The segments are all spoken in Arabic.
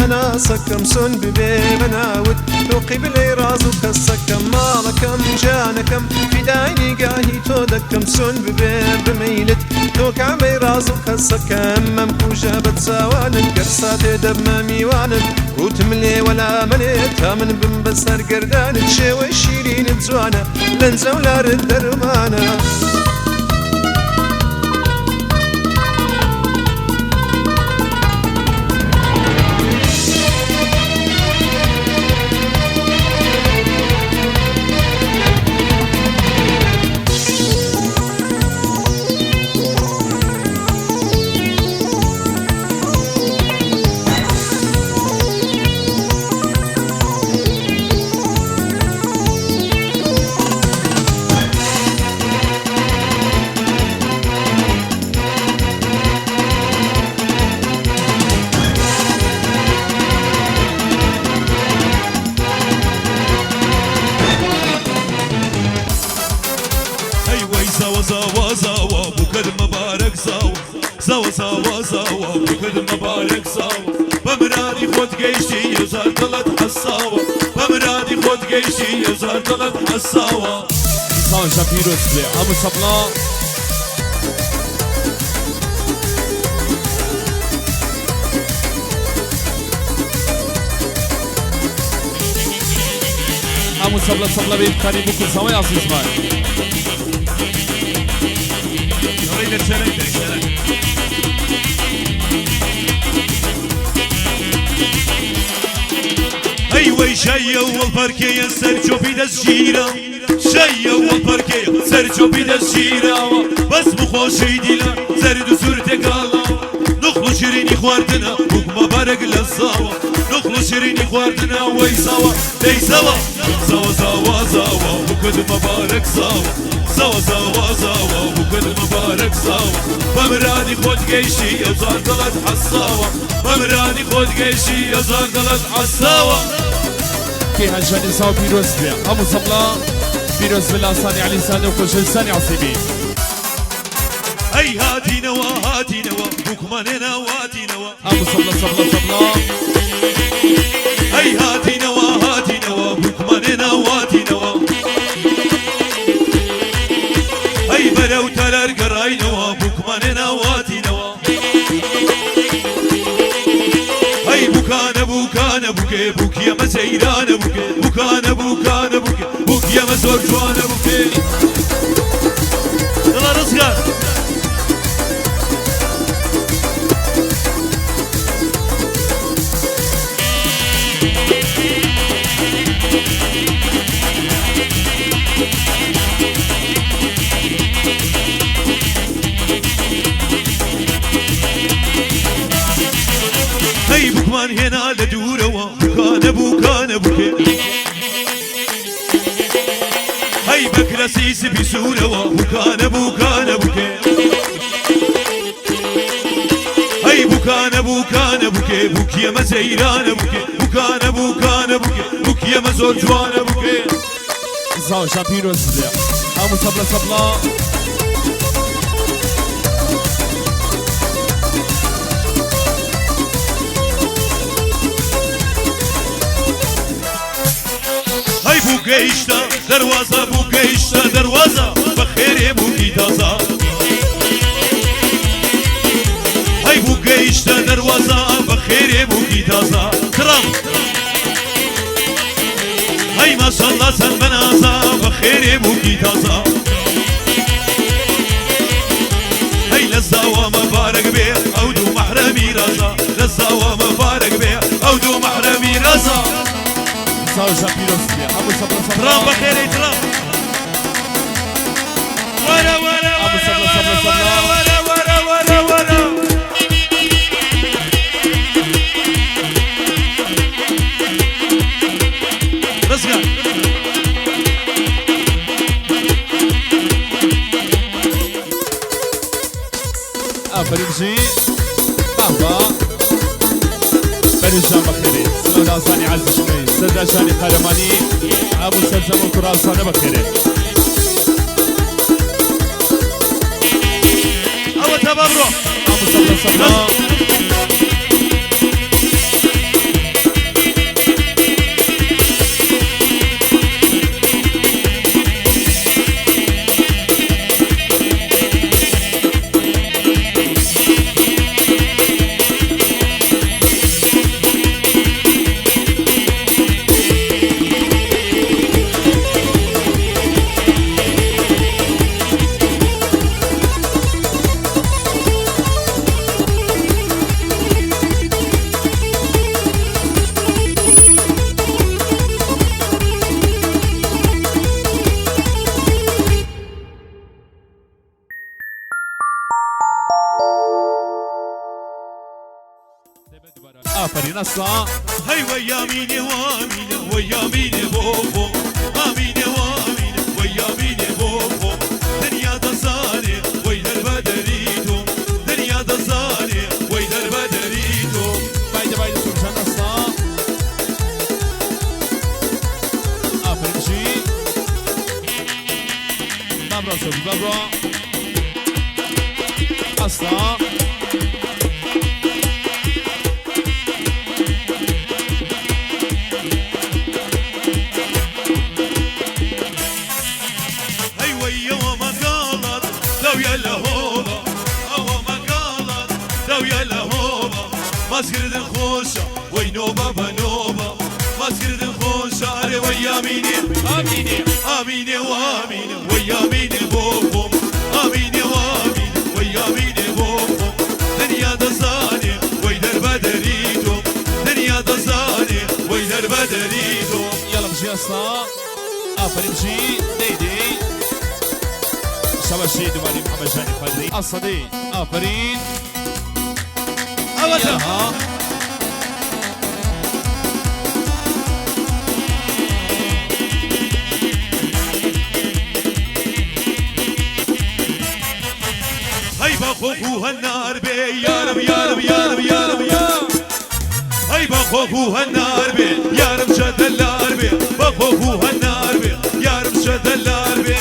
أنا سكم سن ببي بناود تو قبلي رازك السكم مالكم جانكم في دايني قاهي تو دكم سن ببي بميلت تو كعبي رازك السكم ممكوشة بتساوان قرصات دم ميوان وتملي ولا مليت من بنبسر قردان تشوي شيرين بزوانا لنزولار الدرمانة زوا زوا بكر مبارك زوا زوا زوا بكر مبارك بمرادي خود قيشتي يزار طلت حصاوة بمرادي خود قيشتي يزار طلت حصاوة إنسان شابيروس أبو صبلا أبو صبلا صبلا بيت قريب كل سوا يا عزيز ماي أيوة شيء والبركية سرجو بيدزجيرة شيء والبركية سرجو بيدزجيرة بس بخوشي ديلا زرد سورتك الله نخلو شيريني خواردنا وكما بارك للصاوة نخلو شيريني خواردنا ويساوة ليساوة زوا زوا زوا وكد مبارك زوا زوا زوا زوا وكل مبارك زوا بمراني خود قيشي يزار دلت حصاوة بمراني خود قيشي يزار دلت حصاوة كي هنجاني ساو بيروز بيا أبو صبلا بيروز بلا صاني علي ساني وكل ساني عصيبي أي هاتي نوا هاتي نوا بكماننا واتي نوا أبو صبلا صبلا صبلا أي هاتي نوا هاتي نوا بكماننا واتي نوا أي برو تلر قراي نوا بكماننا واتي نوا أي بكان بوكان بوكي بوكي ما سيران بوكي بكان بوكان بوكي بوكي ما زور جوان بوكي يلا رزقان هي بكمان هنا لدوروا بكان بوكان بوكي هي بكرسيس بسوروا بكان بوكان بوكي هي بكان بوكان بوكي بوكي ما زيران بوكي بكان بوكان بوكي بوكي ما زور جوان بوكي زاو شابيروس بيا أبو صبلا صبلا هاي بوكيشتا دروازة بوكيشتا دروازة بخير بوكي تازا هاي بوكيشتا دروازة بخير بوكي تازا كرم هاي ما شاء الله سن منازا بخير بوكي تازا هاي للزاوة مبارك بيه او دو محرمي رازا للزاوة مبارك بيه او دو محرمي رازا زاو شابيروس بيا أبو صبلا صبلا ترام بخير ترام ورا ورا أبو صبلا صبلا صبلا ورا ورا ورا ورا رزقا بريمجي بابا بريجان بخيري سلام زاني عز شمي سردا شاني قهرماني ابو سرزم وكراسانه بخيري ابو تبرع ابو صبلا صبلا آفرین استا هی و یامینه و آمینه و یامینه بابو آمینه و آمینه و یامینه بابو دنیا دزانه وی در بدریتو دنیا دزانه وی در بدریتو باید سوبشان استا آفرین جی بابرا سوبی بابرا استا ماسكردن خوشا وي نوبا بنوبا ماسكردن خوشا اري وي اميني اميني اميني واميني وي اميني بوبوم اميني واميني وي اميني بوبوم دنيا دزاني وي دربدريتو دنيا دزاني وي دربدريتو يلا مشي اصلا افرين مشي ديدي شباشي دوالي محمد جاني قدري الصدي افرين يلا هاي بخوفوها النار بي يا رب يا رب يا رب يا رب يا هاي بخوفوها النار بي يا رب شد النار بي بخوفوها النار بي يا رب شد النار بي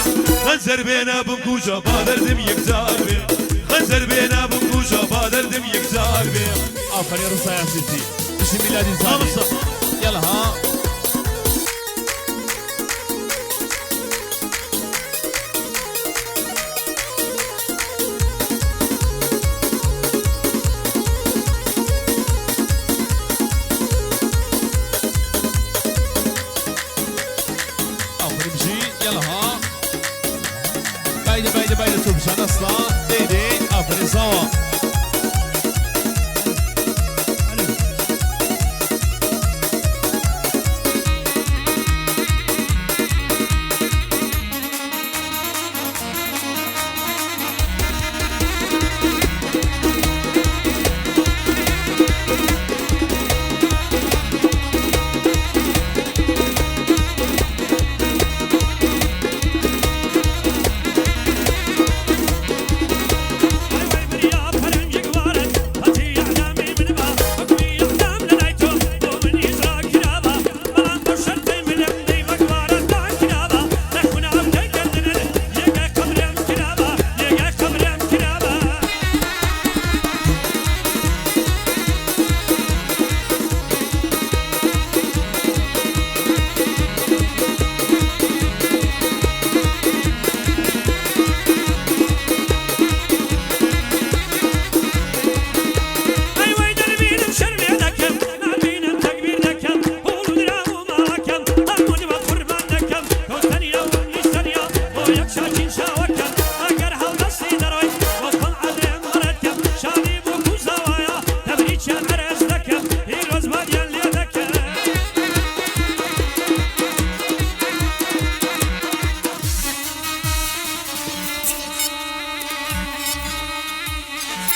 خنزر بينا بمكوجة بادردم يكزار بي خنزر بينا بمكوجة بادردم يكزار بي آفرین رسا يا سيدي بسم الله دي زاني يلا ها آفرین بجي يلا ها بايدة سوبشان اصلا ديدي آفرین سوا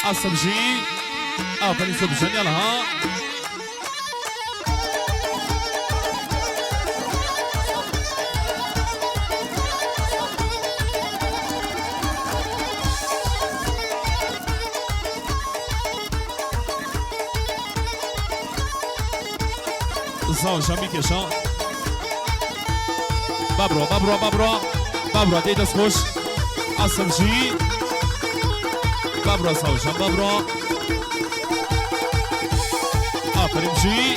السبجي آفرين سوبشان يلا ها زاو شامي كشان بابرو دي دست خوش السبجي بابرا ساوشان بابرا آفرین جی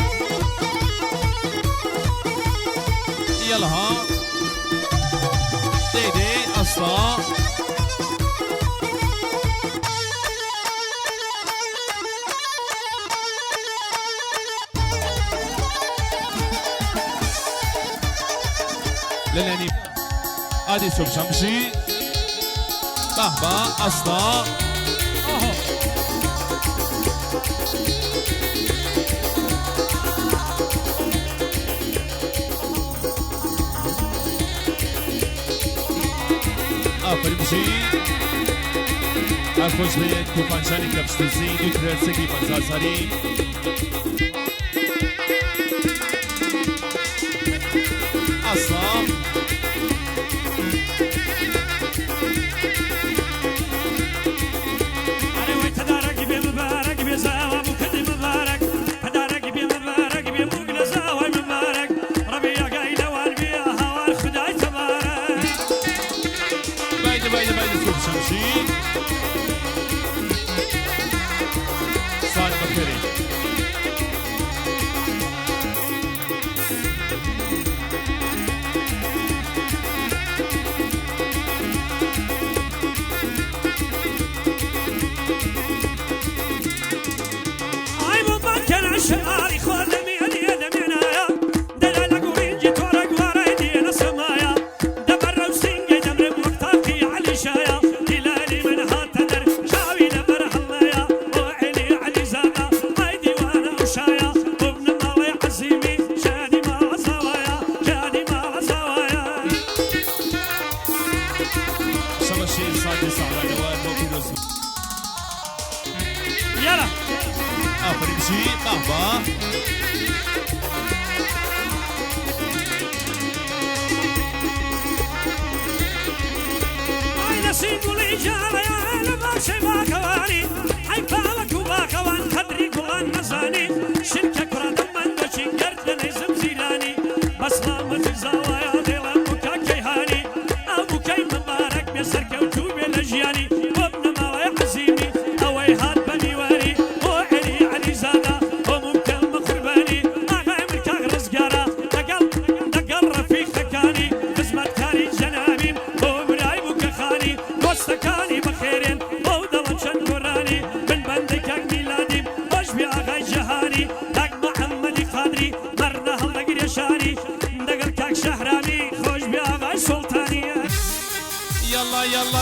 يلا ها ديدي اصلا للاني ادي سوب شمشي بابا اصلا آفرین بشی الخوش به کوپانچانی کپشتوزی 2 سگی 50 سالی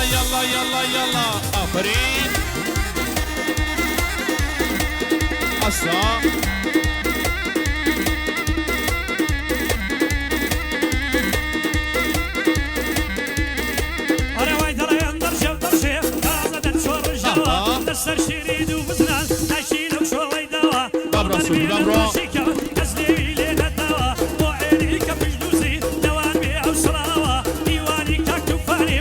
يلا يلا يلا يلا آفرين أصلا السر شريد وبزنان عايشين وشوي دوا دبرة سوري دبرة كسلي ليلة دوا وعيني كفش دوسي دوان بيع وصراوة ديواني كاكتوفاني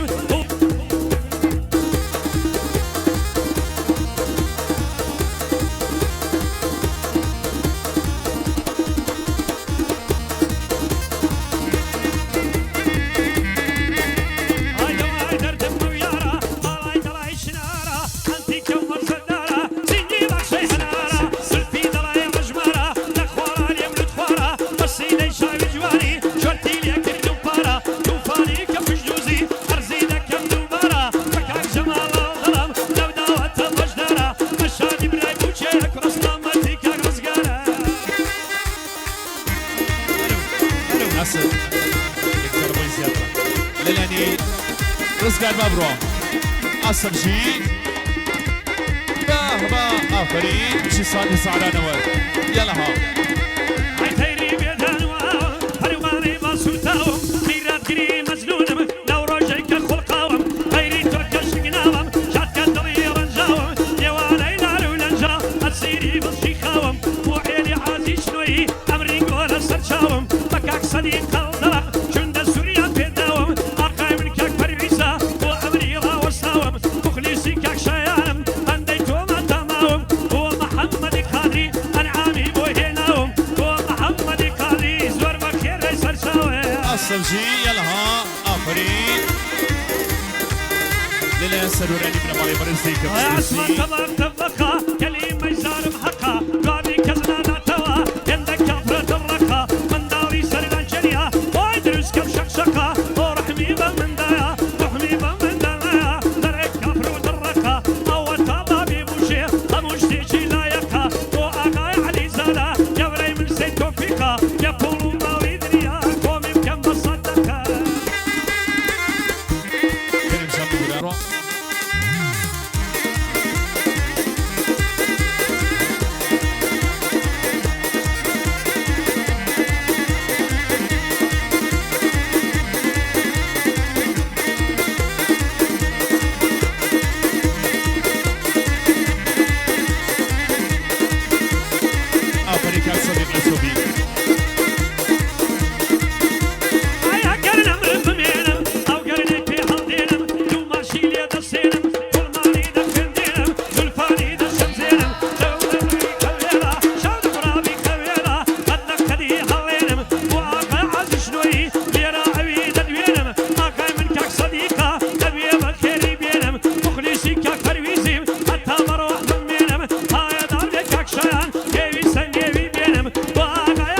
رزقان مبرو أصل شي باه آفرين شي صادي صعدان أول يلا ها عيتيري بيدانوا هرواني ما سلطاهم خيرات قري مزلونم لو روجيك خلقاهم غيري تركش قناهم شاد كدري رنجاهم ديواني نارو لنجا السيري بصيخاهم وعيني عازي شنوي أمري قول سرشاهم بكاك صديق الضرق شند السوريان بيداهم أقاي من كاك فريسا وأمري راوساهم مخلصي كاك شيانم أنديتو ما تماهم هو محمد قادري أنعامي بوهيناهم هو محمد قادري زور بخير سرشاوي أصل شي يلا ها آفرين للا سروراني من مالي برزيك يا اسمع تبار تبقى كلمة يزار محقا قابي كزنا ناتوا يندك كفرة الرقا من داري سرنا الجريا ويدرس كم شقشقا ورحمي من دايا رحمي من دايا درك كفرة الرقا أو تابا بيبوشي أموش تيجي لايقا وأغاي علي زالا يوري من سيد توفيقا يقولوا ما ويدريا قومي بكم بصدقا كلم شامبورا أفريقيا صديق لسوبي يا قرن امر بمينم او قرنك في حضينم لو ماشي لي دسينم كل مالي دفندينم زلفاني دشمزينم لو امري كويرا شاد برابي كويرا قدك خدي هوينم واقع عز شنوي ليرا عويد دوينم اقاي من كاك صديقه نبي بخيري بينم مخلصي كاك فرويزيم حتى مروح بمينم هاي دار كاك شيان كيفي سنجيبي بينم واقع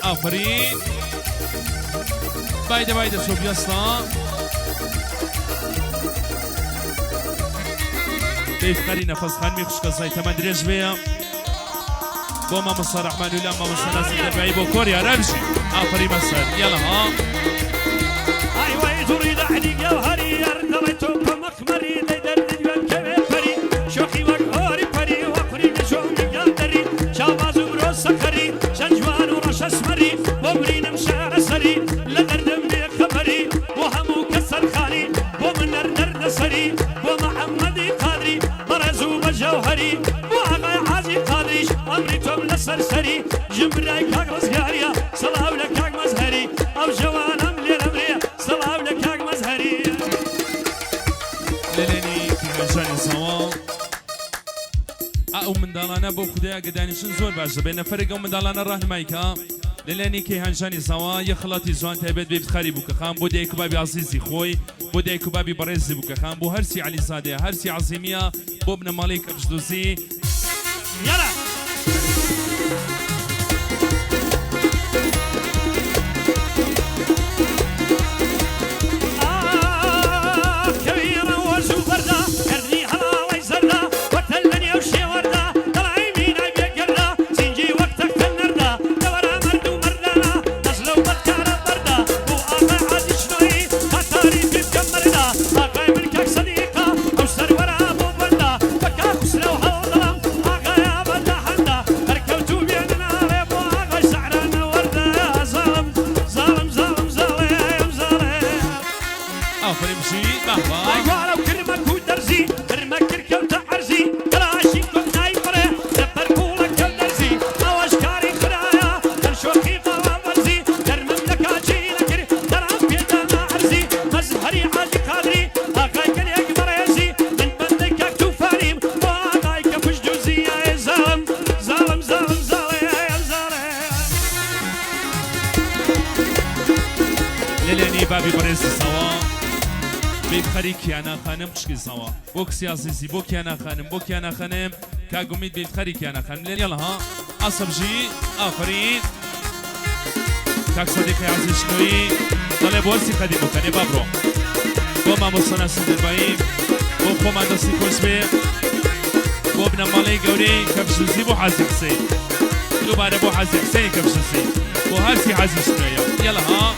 آفرین بايدة بايدة صوب يسطا كيف خلي نفس خان ميخش قصاي تمن دريج بيا بو ما مصر رحمن الله ما مصر ناس تبعي بو كوريا رمشي آفرين مسر يلا ها ايوه تريد احدي جوهري يردلتو بمخمري ديدر دجوان كبير فري شوخي وقهوري فري وقري نشوم يقدري شاباز وبروس سكري شنجوان ورش اسمري وبرين مشاع سري لدردم لي خبري وهمو كسر خالي ومن نرد سري ومحمدي قادري برزو بجوهري وعغاي حازي قادريش امري توم لسرسري جمراي كاك رزقاريا صلاة لكاك مزهري او جوانم ليلمري صلاة لكاك مزهري لليني كيهانشاني سوا او من دالانا بو خدايا قدانيشن زور باشا بين فرق او من دالانا راهنمايكا لليني كيهانشاني سوا يخلطي زوان تايبت بيبت خاري بوكا خان بو ديكو بابي عزيزي خوي بو ديكو بابي برزي بوكا خان بو هرسي علي زادي هرسي عظيمية بو ابن مالك بجدوزي يلا بابي برز سوا بيبخري انا خانم خشكي سوا بوك سياسي بوك انا خانم بوك انا خانم كاغوميد بيبخري انا خانم يلا ها عصب جي آفرين كاك صديقي عزيز شنوي طلع بورسي خدي بوكاني بابرو بوما مصنع سندر بايم بو خوما دستي كوزبي بو ابن مالي قوري كبشوزي بو حازي حسين دوباره بو حازي حسين كبشوزي بو هرسي حازي شنوي يلا ها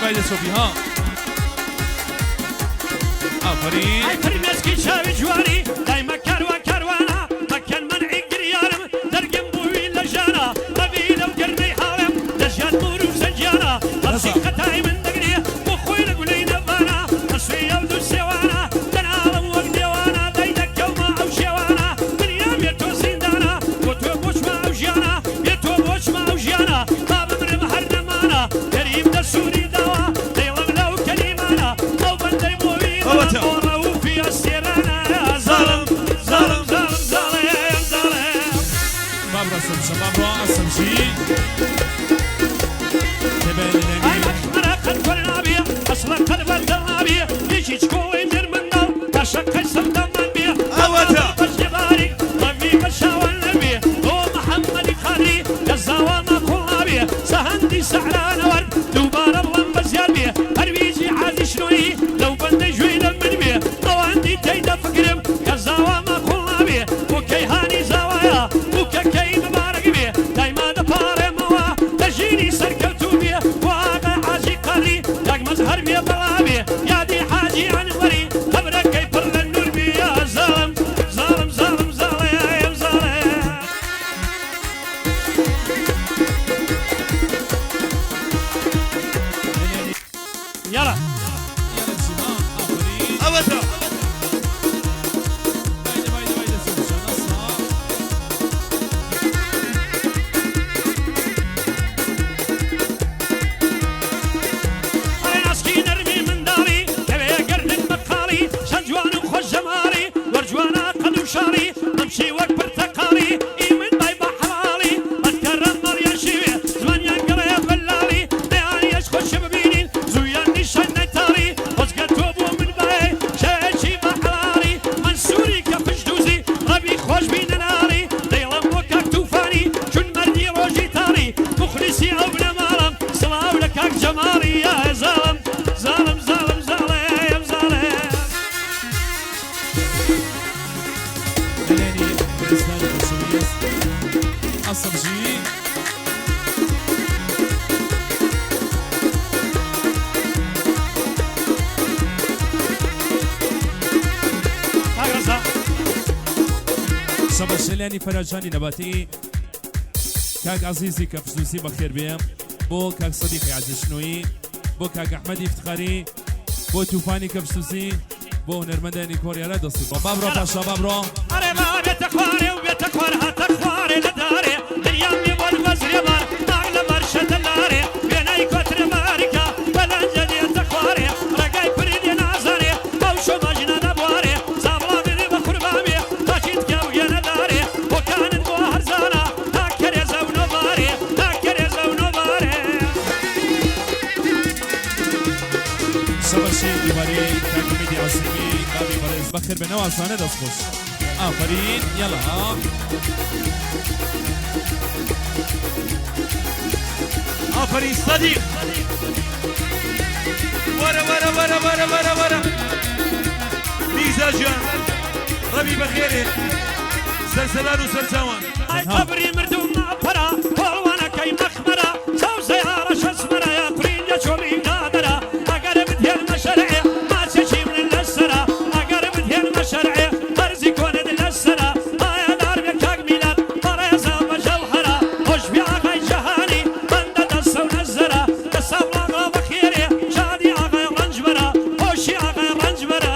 بايدة صوفي ها آفرين آفرين مسكي شاوي جواري دايما كاروانا مكان منعي قريارم درقم بوي لجانا قبيلة وقرني حالم دجان مورو سجانا بلسي قطاي من دقري مخوي لقولي نبانا مسوية ودو سيوانا تنعالم وقت ديوانا دايدك يوما أو شيوانا من يام يتو زندانا وتو بوش ما أو جانا يتو بوش ما أو جانا باب من مهر نمانا كريم درسوني ظلم شاري نمشي وك برتقالي إيمن باي بحرالي بتكرم مريا شيوي زمان ينقري بلالي نياني يشخش ببينين زويان نشان نتاري وزقتوبو من باي شايشي بحرالي منسوري كفش دوزي ربي خوش بين ناري ديلم وكاك توفاني شن مردي روجي تاري مخلصي أو بنمارم صلاة لكاك جمالي يا زالم زالم زالم زالم زالم دلاني برستان السويس عصب جي أغرزا شبا الشلاني فرجاني نباتي كاك عزيزي كفسوسي بخير بيم بو كاك صديقي عزيز شنوي بو كاك أحمد افتخاري بو توفاني كفسوسي بو نرمداني كوريا ردوسي بابرو باشا بابرو أري ما بيتخواري وبيتخوارها تخواري لداري اليامي والوزري بار نعلى برشة اللاري بيناي كتر ماركا بلنجدي تخواري رقاي بريدي نازاري موشو مجنى نبواري زابلا بذي بقربامي تاكيد كاوية نداري وكان بوهر زانا تاكر يزونو باري تاكر يزونو باري شبا الشيء بباري كاك ميدي عصيمي بابي بريز بخير بنوا صانع دسخوش آفرين يلا آفرین صدیق ورا ورا ورا ورا ورا ورا میزا جان ربی بخیره سلسلان و سرچاوان أي قبري مردو ما برا والوانا كي مخمرة سو سيارة شسمرة يا برين يا شومي قادرة أقرب دي المشرعي ما تشي من السرة أقرب دي المشرعي أرزي كون دي السرة يا دار بكاك ميلاد مريزة مجوهرة وش بيعقاي جهاني بند دسو نزرة دسو لاغا بخيري شادي عقاي رنجبرة وشي عقاي رنجبرة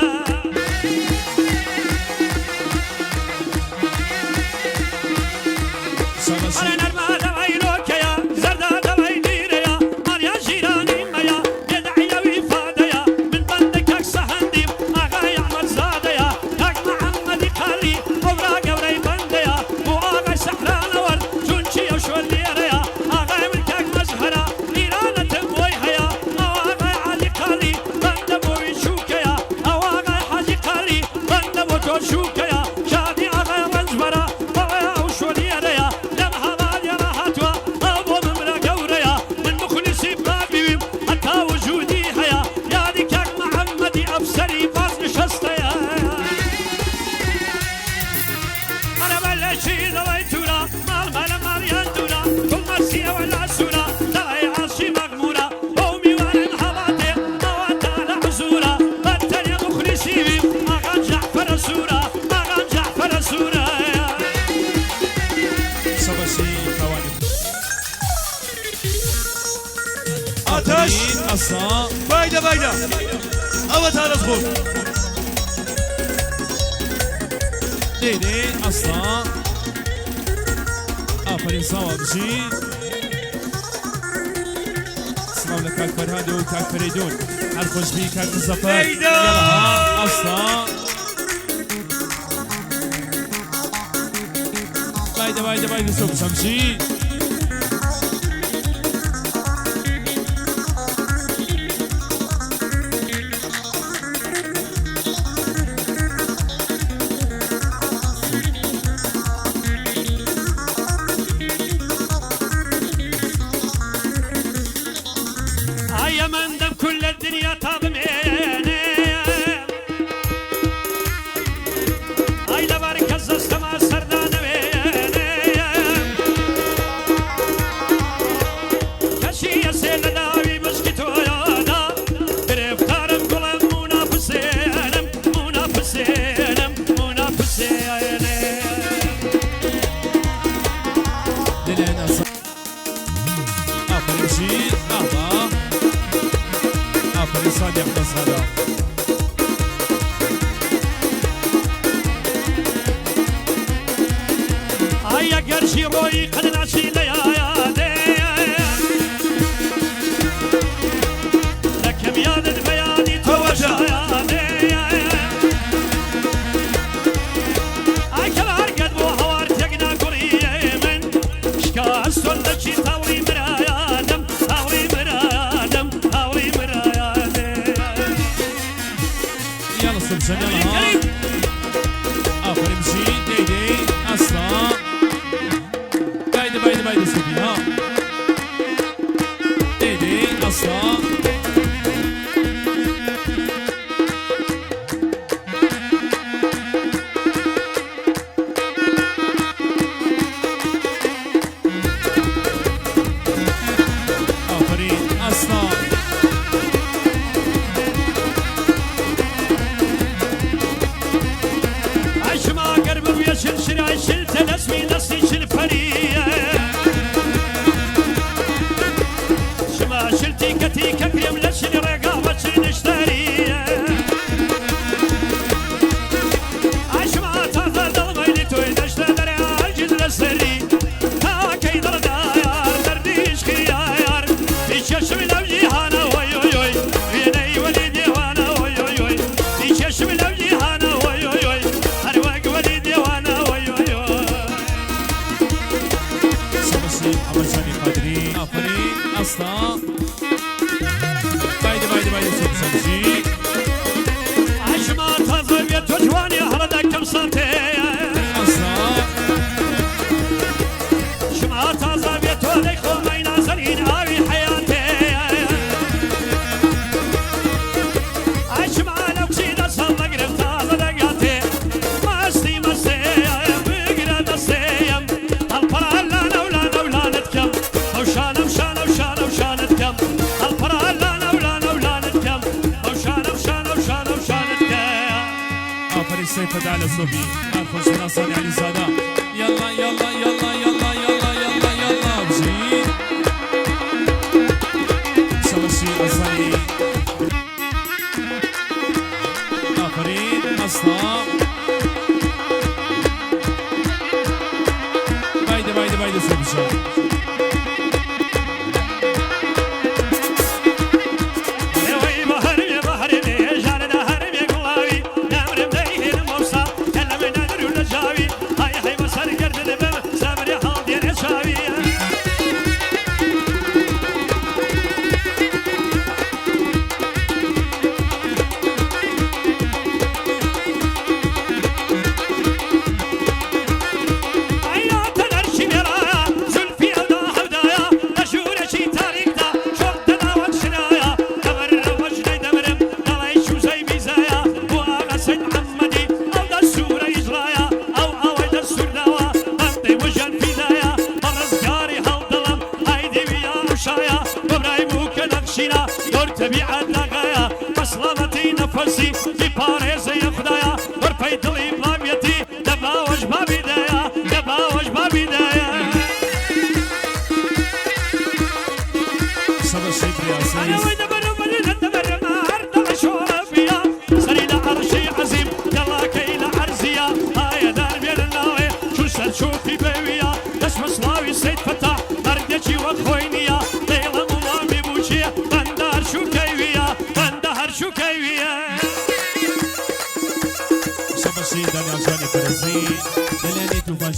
شبا الشيء أنا نرمى دمعي لوكيا زردة دمعي ديريا مريا جيراني ميا يدعي ويفاديا من بندكك سهنديم أغا يعمل زاديا كاك محمد قالي وبرا قوري بنديا مو أغا سحران ورد جونشي وشول ليريا أغا ملكك مزهرة نيرانة تبوي هيا أو أغا علي قالي بندبوي شوكيا أو أغا حاجي قالي بندبو شوكيا شادي أغا رنجبرا طويا وشول ليريا لم هذا يا راحتوا أبو ممرا قوريا من مخلصي بابي حتى وجودي هيا يا ديكاك محمدي أبصري باز نشستيا أنا بلشي ذويتورا مال يندورا كل مرسية ولا سورة تلاي عرشي مغمورة قومي وارن حباتي موانتا لحزورة بطل يا مخلصي بي أغان جعفر سورة أغان جعفر سورة شبا الشيء كواني آتش أصلا بایده بایده او تارز خور ديدي أصلا آفرين صواب جي سلام لكاك فرهادي وكاك فريدون هرخوش بي كاك مزفر ديدا. يلا أصلا بايدة سوق شمشي هيا مندم كل الدنيا تضميني هاي لبارك الزستما سردان ويني كشي يسيل داوي مشكتو يادا برفتارم قلم منافسينم منافسينم منافسينم لنا آفرين جي آفرين صادق نصارى هيا قرشي روي قد نعشي ليالي لكم يا ذا البياني توجه يالي شوفي خوش ناصر علي زادا يلا يلا يلا يلا يلا يلا يلا بجي شوشي أصلي آفرين أصلا بايدة سبشا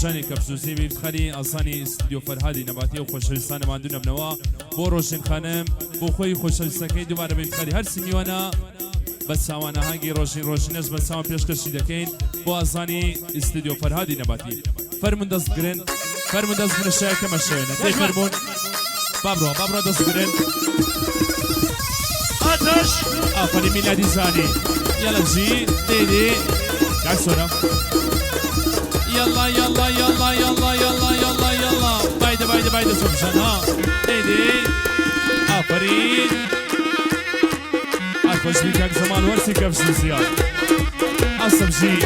جاني كبسوسي بيفتخري أصاني استوديو فرهادي نباتي وخوشويستان ماندونا بنوا بو روشن خانم بو خوي خوشويستاكي دوباره بيفتخري هر سنيوانا بس ساوانا هاجي روشنش بس ساوان پیشکشی دکین بو أصاني استوديو فرهادي نباتي فرمون دست گرن فرمون دست گرن شاید کم شوینه تی فرمون بابرو دست گرن آتش آفرین میلادی زانی يلا جي ديدي قاعد صورة يلا يلا يلا يلا يلا يلا يلا بايدة سبشان ها ديدي آفرين أخوش بيكاك زمان ورسي كبسوسيا أصب جي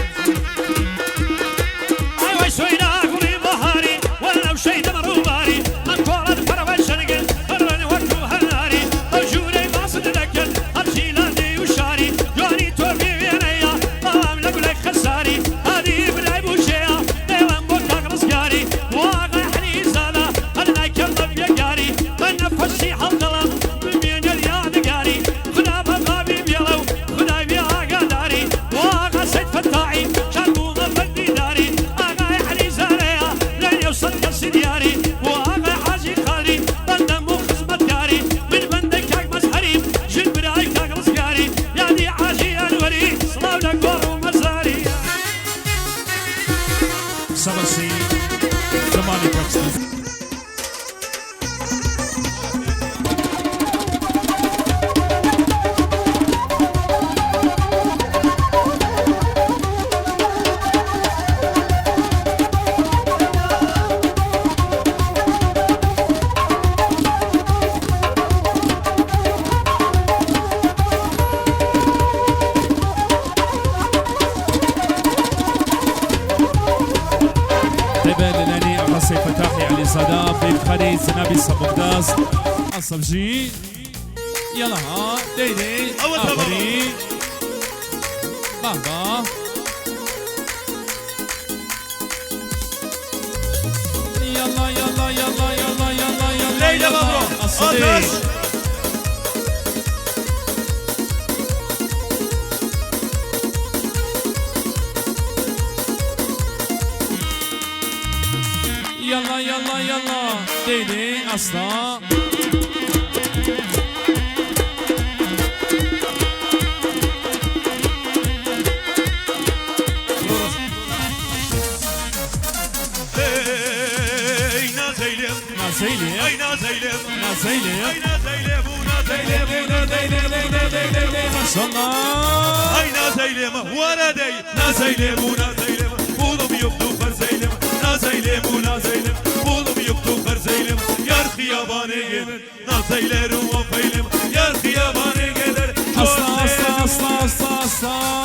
أيوة شوينا أقولي ظهري ولو شي دمر وباري أنطول الفرق الشرق فرني وقتو هناري أجوري باصد لكن أرجي لاندي وشاري جواني توفي بينيا طام لك خساري هذه بلاي بوشيا ديوان بوكاك رزقاري واقع حني زالا أنا كلب يقاري بنفسي حلقلم بمين الياد قاري خدا بغابي بيلو خدا بيها قداري واقع سيد فتاعي شالبو غفدي داري آقا حني زاريا لن يوصل قصي دياري واقع حاجي خاري بندمو خزمتكاري من بندكاك مزهري جن برايكاك رزقاري يا دي عاجي أنوري صلاو لك ورو مزاري سبسي زماني كبسوسي بيبخري سنابي الصبغداس الصبجي يلا ها ديدي آخري بابا يلا يلا يلا يلا يلا يلا ليلى بابا الصديق يلا يلا يلا ديدي أصلا نازيلي أي نازيلي نازيلي أي نازيلي ما شاء الله أي نازيلي وردي نازيلي نازيلي بولم يبدو فرزيلي نازيلي نازيلي بولم يبدو فرزيلي يا خياباني gelir نازيلي روما فيلم يا خياباني gelir أصلا أصلا أصلا أصلا أصلا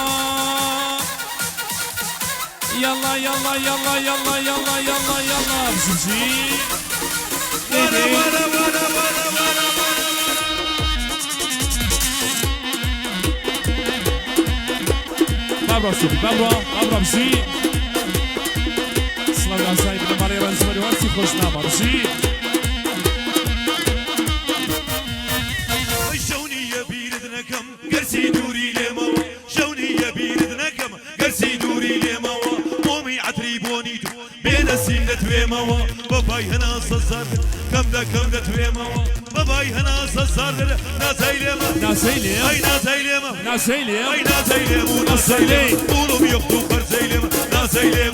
يلا يلا يلا يلا يلا يلا يلا بزوجي ورا ورا ورا ورا ورا بابرا صوفي بابرا بزي سلام على سايب نماري رنزمري وارسي خوش نامر بزي شوني يبيرد نكم قرسي دوري لموا شوني يبيرد نكم قرسي دوري لموا قومي عتري بونيتو بين السنة ويموا باباي هنا صصر كم دا تويموا باباي هنا صصر نازيلما نازيلم اي نازيلما نازيلم اي نازيلم نازيلم قولهم يخطو خرزيلم نازيلم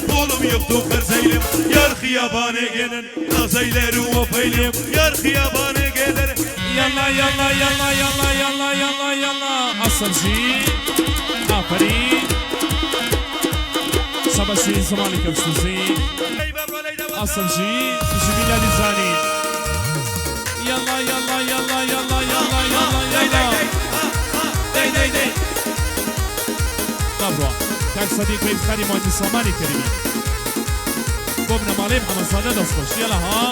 قولهم يخطو خرزيلم يا الخياباني جنن نازيلر وفيلم يا الخياباني جنن يلا يلا يلا يلا يلا يلا يلا الصبجي آفرين صباشي زمالي كبسوزي الصبجي جميلة لزاني يلا يلا يلا يلا يلا يلا يلا طبعا تاك صديق بيت خالي مهندس ساماني كريمي قمنا مالي محمد صادق دستوش يلا ها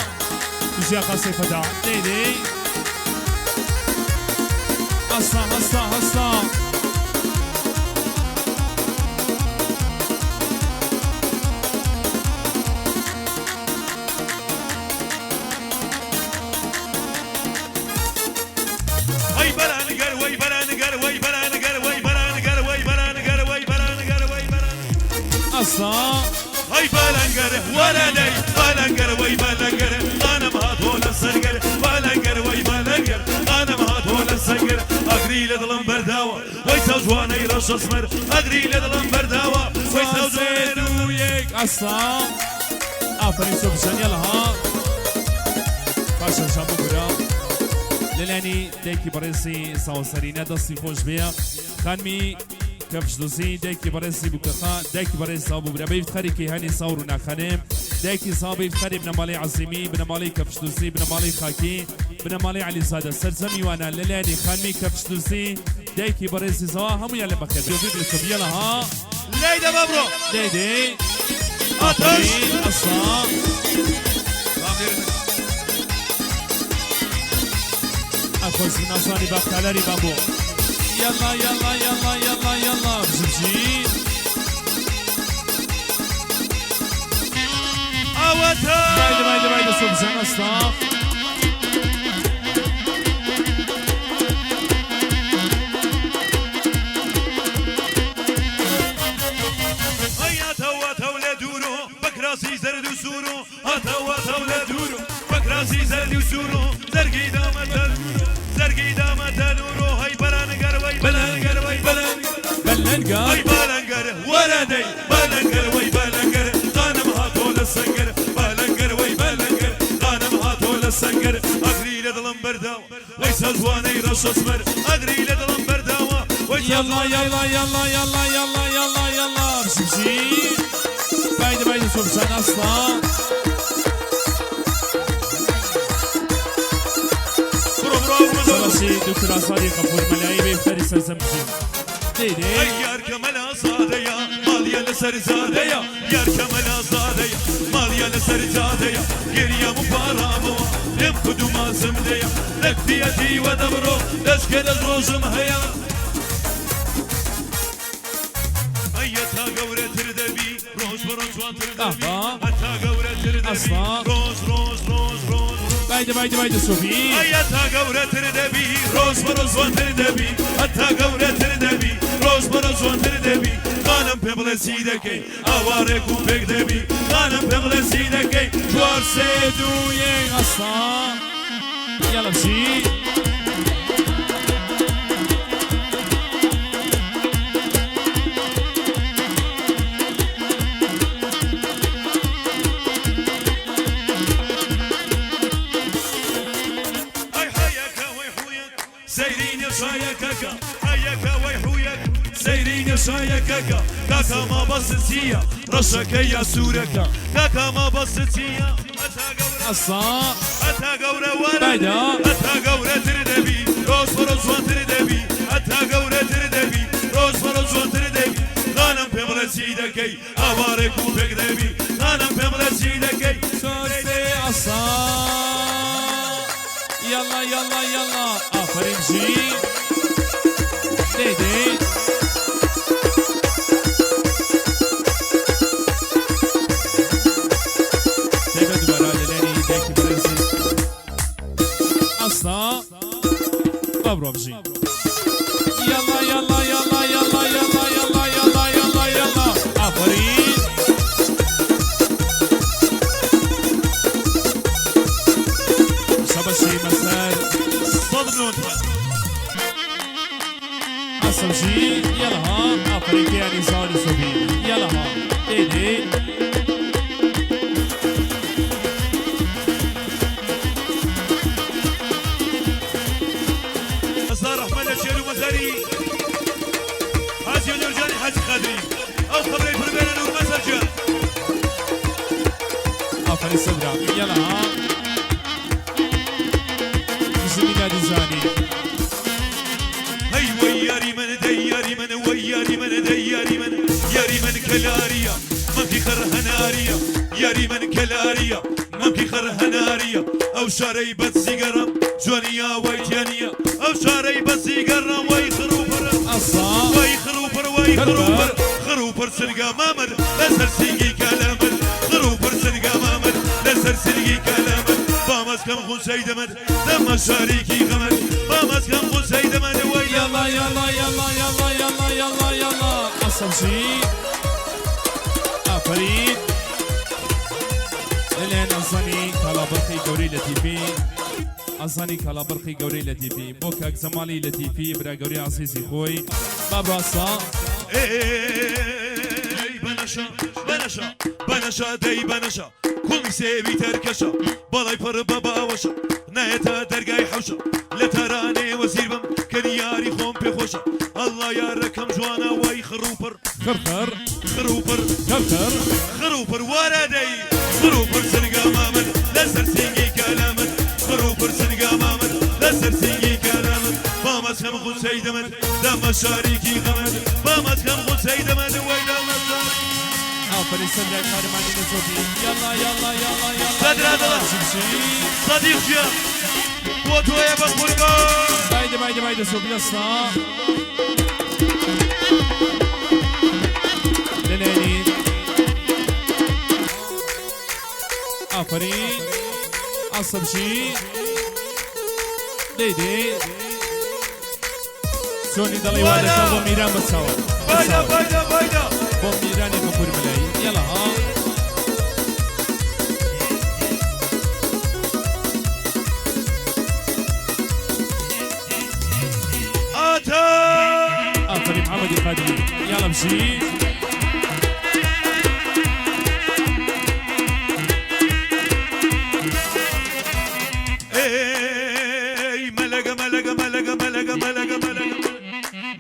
تجي قاسي فدا دي هسا وي برانقر وي برانقر وي برانقر وي برانقر وي برانقر وي برانقر وي برانقر أصلا هاي بالانقر ولدي بالانقر وي بالانقر انا ما هطول السنقر بالانقر وي بالانقر انا ما هطول السنقر اقري لظلم برداوة ويساوز وانا يرش اسمر اقري لظلم برداوة ويساوز وانا وياك أصلا آفرين سوبشان يلا ها باشا شابو برا للاني ديكي بريسي ساو سرينة دستي خوش بيا خانمي كفش دوسي ديكي بريسي بوكخا ديكي بريسي ساو برا بيفت خاريكي هاني ساورونا خانم ديكي ساو بيفت خاري بنا مالي عزيمي بنا مالي كفش دوسي بنا مالي خاكي بنا مالي علي زادة سرزمي وانا للاني خانمي كفش دوسي ديكي بريسي سوا همو يلا بخير جوفيك لكم يلا ها ليدا بابرو ديدي آتش أصلا أخوز من أصاني بختالاري بابو يلا يلا يلا يلا يلا بزوجي اوتا بايدة سوبزان أصلا هيا توا تولى دورو بكراسي زرد وسورو هتوا تولى دورو بكراسي زرد وسورو زرقي دامة تلورو زرقي دامة تلورو هاي بلانقر وي بلانقر وي بلانقر بلنقا هاي بلانقر ولدي بلانقر وي بلانقر غانم هاتول السنقر بلانقر وي بلانقر غانم هاتول السنقر اقري لظلم برداو ليس زواني رش اسمر اقري لظلم برداو يلا يلا يلا يلا يلا يلا يلا بزوجي بايدة سوبزان أصلا سلاسي دكتور أصاري قبول ملايين بيفتري سرزمجي ديدي يار كمال صاديا ماليا لسر زاديا يار كمال صاديا ماليا لسر زاديا يريا مبارابو لم قدوما زمديا لكتيتي ودبرو لشكر الروزم هيا ايتا قورة تردبي روز بروز وان تردبي اتا قورة تردبي أصلا. روز بايدة صوفي ايتا قورة تردبي روز بروز وان تردبي اتا قورة تردبي روز بروز وان تردبي خانم ببل سيدكي اواركو بك دبي خانم ببل سيدكي جوار سيدو وياك أصلا يلا بشي اي حياك ويحويك سيرين يرشايك حياك ويحويك سيرين يرشايك كاكا ما بصتيا رشك يا سورك كاكا ما بصتيا أصلا اتا قورة ورا بايدة اتا قورة تردبي روز بروز وان تردبي اتا قورة تردبي روز بروز وان تردبي غانم بمرة بلا سيدكي أبارك وفيك دبي أنا بلا سيدكي سوسي عصا يلا يلا يلا آفرين جي ديدي تبدو برا للاني ديكي برنسي عصا مبروك جي يلا يلا يلا يلا يلا يلا يلا يلا يلا آفرين شبشي مسار صدر نوتها عصر جي يلا ها آفرين كياني زاري صبي يلا ها ديدي مسار أحمد الشير ومزاري حاجي الرجالي حاجي خادري أو خبري فربينا نور مسجد آفرين صدرا يلا ها زميلة ديزاني هي وياري من دياري من وياري من دياري من ياري من كلاريا من في خرهناريا ياري من كلاريا من في خرهناريا أو شاري بتسيجرة جونيا ويتيانيا أو شاري بتسيجرة ويخروبر عصا ويخروبر خروبر سرقا مامر لسر سيجي كلامر خروبر سرقا مامر لسر سيجي كلامر بامس كم خون سيدمد دم شاريكي غمد بامس كم خون سيدمد ويلا يلا يلا يلا يلا يلا يلا يلا عصر جي آفرين الان أصاني كلا برقي قوري لطيفي أصاني كلا برقي قوري لطيفي بوكاك زمالي لطيفي برا قوري عزيزي خوي باب راسا ey banaşa dey banaşa kul sevi terkeşa balay parı baba vaşa nayeta dergay havşa la tarani wazir bam kaniyari khom pe khosha Allah ya rakam jwana way khruper خرخر khruper خرخر خروبر ورا دي خروبر سنقا مامن لسر سيجي كلامن خروبر سنقا مامن لسر سيجي كلامن بامس خم خون سيدمن دم شاريكي غمن بامس خم خون سيدمن ويدا مزار آفرين صدرا كارماني نزوبي يلا يلا يلا يلا صدر هذا صديق يا وتويا بقولكم بايدي بايدي بايدي صوبي أصلا للاني آفرين عصب شي ديدي سوني دلي وانا كابو ميران بتساوي فايدة بو ميران كبور ملاي يلا ها آتا آفرين محمد القادري يلا مشي ey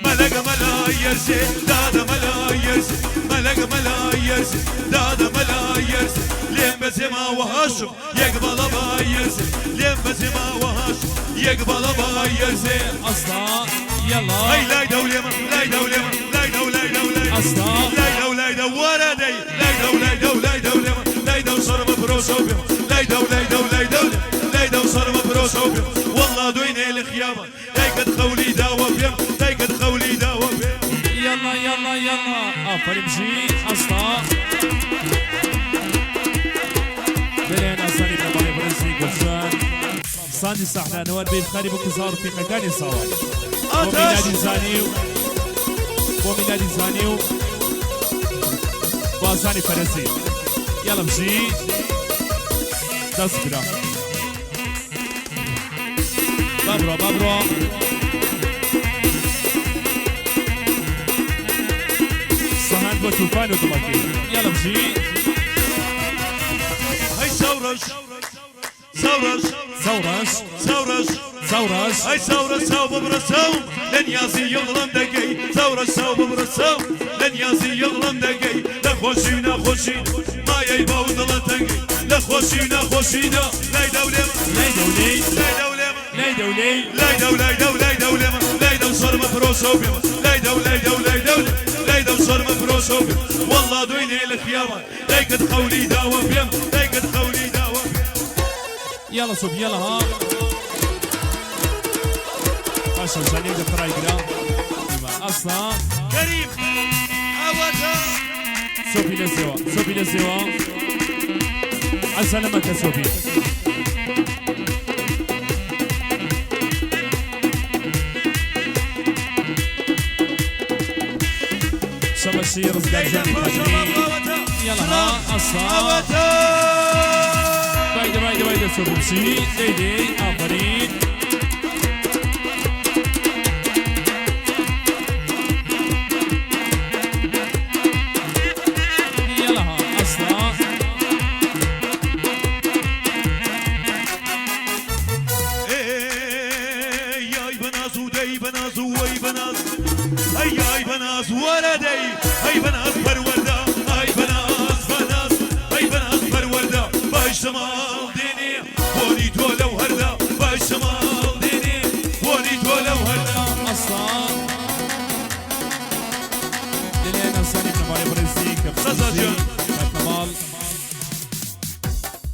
ملقا ملا يرسي دادا ملا يرسي ملقا ملا يرسي دادا ملا يرسي لين بس ما وهاشم يقبل با يرسي لين بس ما وهاشم يقبل با يرسي أصلا يلا هاي لا دولة لا دولة لا دولة لا دولة أصلا لا دولة ورا دي لا دولة لا دولة لا دولة صار مبروسوبي لا دولة لا دولة صار مبروسوبي والله دويني الخيامة تايكد خولي داوا فيهم تايكد خولي داوا فيهم يلا يلا يلا آفرين مشي أصلا بلين أصلي ببالي برنسي قرشان صاندي صحنا نوار بيت خاري بكزار في مكاني صوا وميلادي زانيو وميلادي زانيو وازاني فرنسي يلا مشي دست برا بابرو بابرو صهان بطوفان وطماكي يلا مشي هاي ثورش ثورش ثورش ثورش ثورش هاي ثورش ثوب برسوم لن ياسي يظلم دقي ثورش ثوب برسوم لن ياسي يظلم دقي لخوشينا خوشين ما يباو ضلتنقي لخوشينا خوشينا لا دولة لا دولي لا دولة لا دولي لا دولة لا دولة لا دولة صار مفروس وبيم لا دولة لا دولة لا دولة صار مفروس صوب والله دويني الخيامة دايقد قولي داوة بيم دايقد قولي داوة يلا صوب يلا ها عشان ثانية دكتور يقرا اصلا كريم أوتا صوبي للزوا صوبي للزوا عسلامك يا صوبي شبشي رزق جاني يلا ها اصلا بايدة بايدة بايدة صوبي بشي ديدي آفرين يلا ها اصلا ياي بنازو داي بنازو وي بنازو اي بناز ولدي اي بناز فرورده اي بناز بناز اي بناز فرورده باش شمال ديني ولي تولو هرده باش شمال ديني ولي تولو هرده اصلا دلينا صاني بنبالي برزي رزاجان.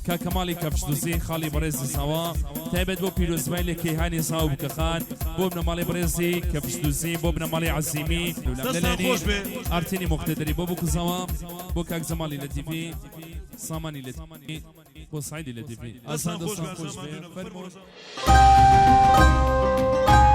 كمال كمالي كفشدوزي خالي برزي سوا تابد بو بيروز مايلي كي هاني صاو بكخان بو بنمالي برزي كفشدوزي بو بنمالي عزيمي خوش به. ارتيني مقتدري بو بكو سوا بو كاك زمالي لتيفي ساماني لتيفي بو صعيدي لتيفي دستان خوش به خوش دستان به ممنونم. فرمون فرمون.